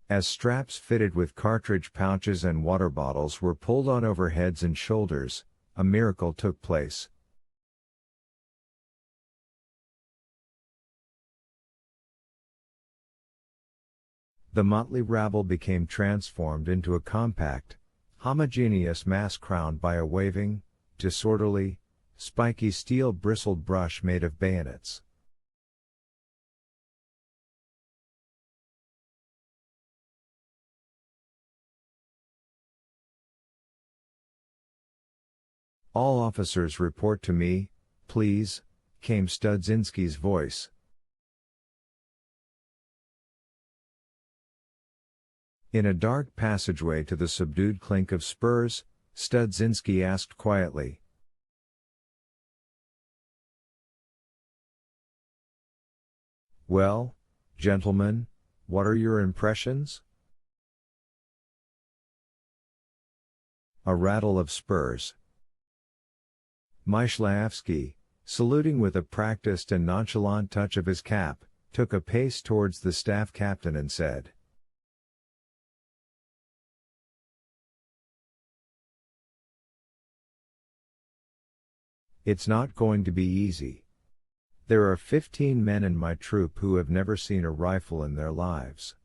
As straps fitted with cartridge pouches and water bottles were pulled on over heads and shoulders, a miracle took place. The motley rabble became transformed into a compact, homogeneous mass crowned by a waving, disorderly, spiky steel-bristled brush made of bayonets. "All officers report to me, please," came Studzinski's voice. In a dark passageway to the subdued clink of spurs, Studzinski asked quietly, "Well, gentlemen, what are your impressions?" A rattle of spurs. Myshlayevsky, saluting with a practiced and nonchalant touch of his cap, took a pace towards the staff captain and said, "It's not going to be easy. There are 15 men in my troop who have never seen a rifle in their lives.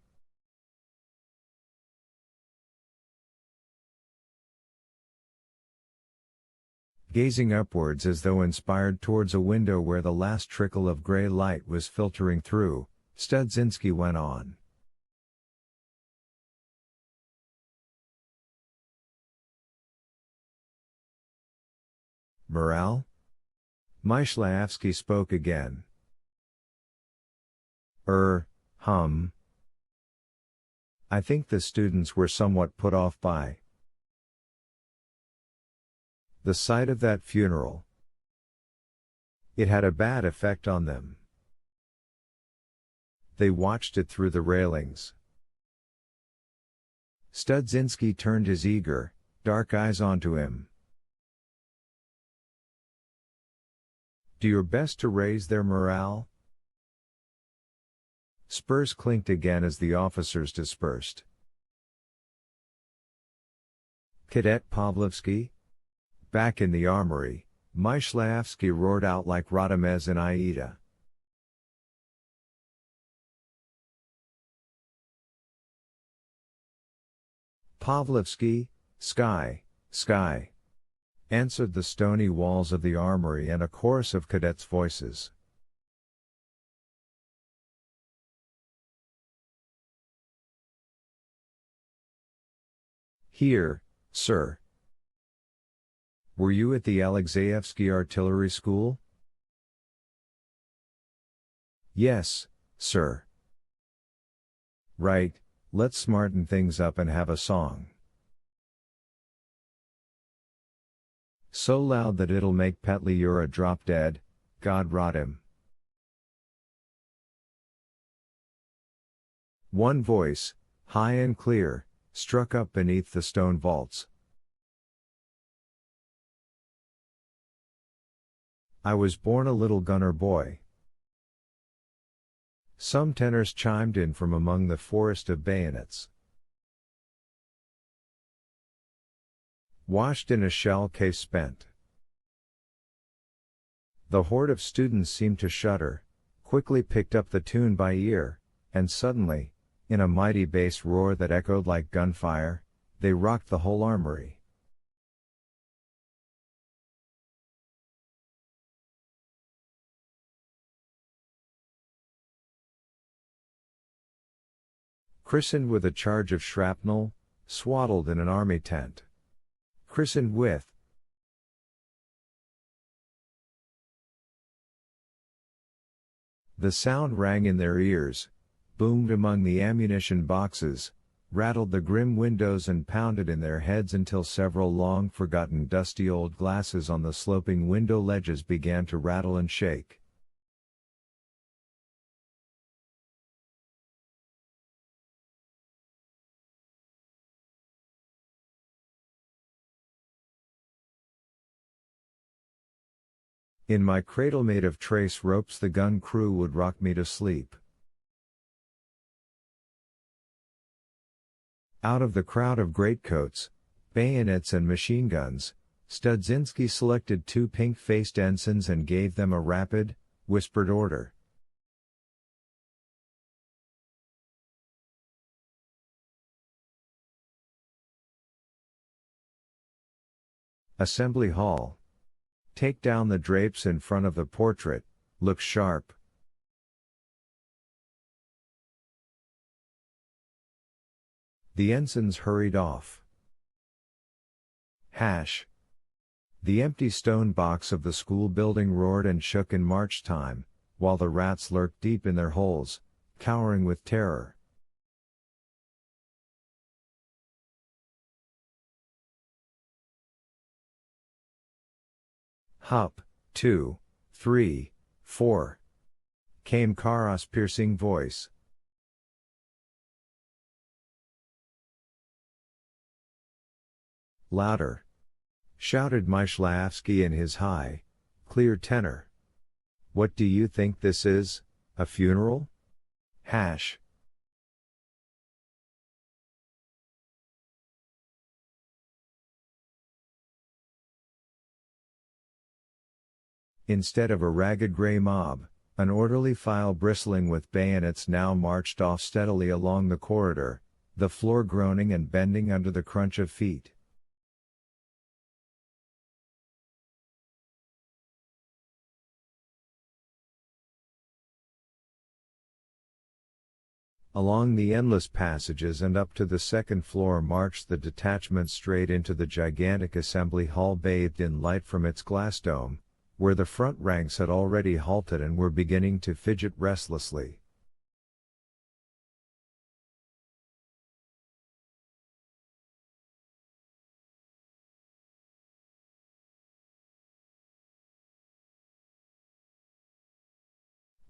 Gazing upwards as though inspired towards a window where the last trickle of gray light was filtering through, Studzinski went on. Morale? Myshlayevsky spoke again. Hum. I think the students were somewhat put off by the sight of that funeral. It had a bad effect on them. They watched it through the railings." Studzinski turned his eager, dark eyes onto him. "Do your best to raise their morale." Spurs clinked again as the officers dispersed. "Cadet Pavlovsky?" Back in the armory, Myshlayevsky roared out like Radamez and Aida. "Pavlovsky, sky, sky," answered the stony walls of the armory and a chorus of cadets' voices. "Here, sir." "Were you at the Alexeyevsky Artillery School?" "Yes, sir." "Right, let's smarten things up and have a song. So loud that it'll make Petliura drop dead, God rot him." One voice, high and clear, struck up beneath the stone vaults. "I was born a little gunner boy." Some tenors chimed in from among the forest of bayonets. "Washed in a shell case spent." The horde of students seemed to shudder, quickly picked up the tune by ear, and suddenly, in a mighty bass roar that echoed like gunfire, they rocked the whole armory. Christened with a charge of shrapnel, swaddled in an army tent. Christened with. The sound rang in their ears, boomed among the ammunition boxes, rattled the grim windows and pounded in their heads until several long-forgotten dusty old glasses on the sloping window ledges began to rattle and shake. In my cradle made of trace ropes the gun crew would rock me to sleep. Out of the crowd of greatcoats, bayonets and machine guns, Studzinski selected two pink-faced ensigns and gave them a rapid, whispered order. Assembly Hall. Take down the drapes in front of the portrait, look sharp. The ensigns hurried off. Hash. The empty stone box of the school building roared and shook in march time, while the rats lurked deep in their holes, cowering with terror. Hup, 2, 3, 4. Came Kara's piercing voice. Louder! Shouted Myshlavsky in his high, clear tenor. What do you think this is, a funeral? Hash. Instead of a ragged gray mob, an orderly file bristling with bayonets now marched off steadily along the corridor, the floor groaning and bending under the crunch of feet. Along the endless passages and up to the second floor marched the detachment straight into the gigantic assembly hall bathed in light from its glass dome, where the front ranks had already halted and were beginning to fidget restlessly.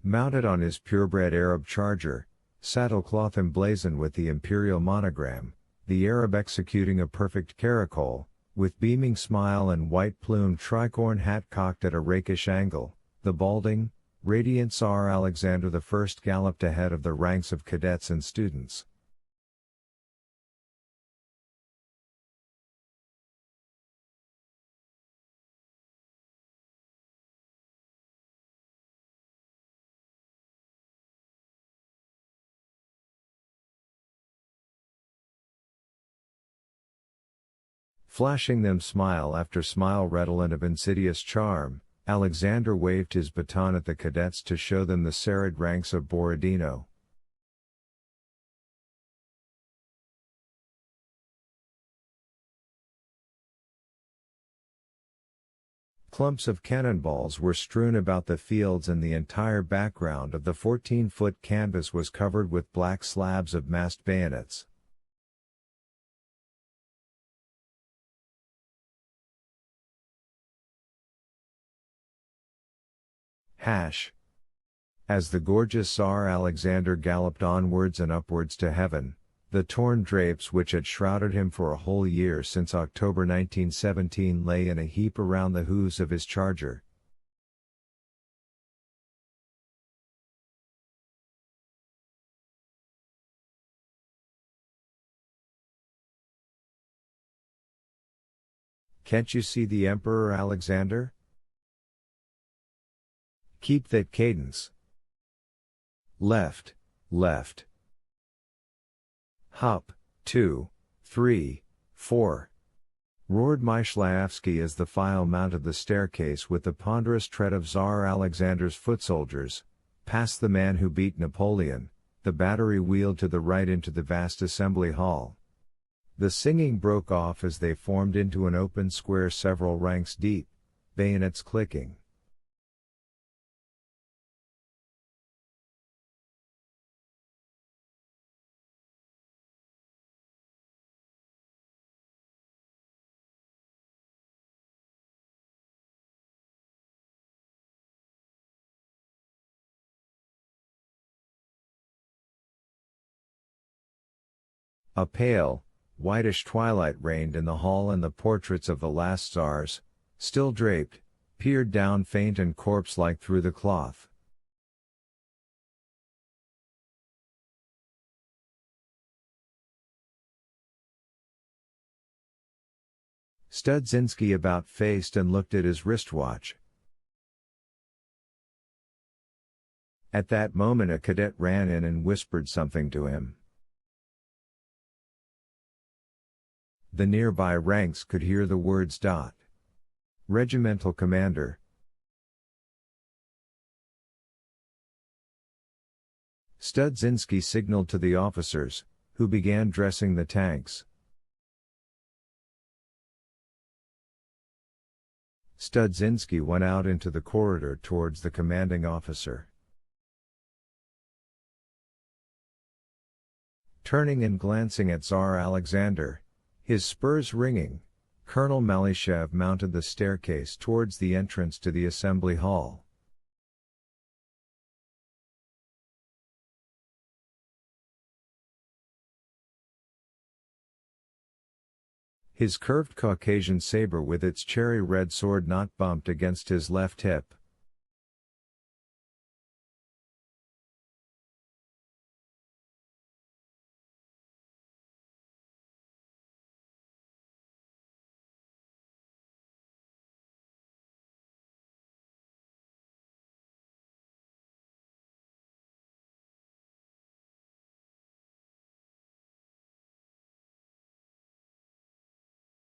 Mounted on his purebred Arab charger, saddlecloth emblazoned with the imperial monogram, the Arab executing a perfect caracole, with beaming smile and white-plumed tricorn hat cocked at a rakish angle, the balding, radiant Tsar Alexander I galloped ahead of the ranks of cadets and students. Flashing them smile after smile redolent of insidious charm, Alexander waved his baton at the cadets to show them the serried ranks of Borodino. Clumps of cannonballs were strewn about the fields and the entire background of the 14-foot canvas was covered with black slabs of massed bayonets. Hash. As the gorgeous Tsar Alexander galloped onwards and upwards to heaven, the torn drapes which had shrouded him for a whole year since October 1917 lay in a heap around the hooves of his charger. Can't you see the Emperor Alexander? Keep that cadence. Left, left. Hup, 2, 3, 4. Roared Myshlavsky as the file mounted the staircase with the ponderous tread of Tsar Alexander's foot soldiers, past the man who beat Napoleon, the battery wheeled to the right into the vast assembly hall. The singing broke off as they formed into an open square several ranks deep, bayonets clicking. A pale, whitish twilight reigned in the hall and the portraits of the last Tsars, still draped, peered down faint and corpse-like through the cloth. Studzinski about-faced and looked at his wristwatch. At that moment a cadet ran in and whispered something to him. The nearby ranks could hear the words. Regimental commander. Studzinski signaled to the officers, who began dressing the tanks. Studzinski went out into the corridor towards the commanding officer. Turning and glancing at Tsar Alexander, his spurs ringing, Colonel Malyshev mounted the staircase towards the entrance to the assembly hall. His curved Caucasian saber with its cherry red sword knot bumped against his left hip.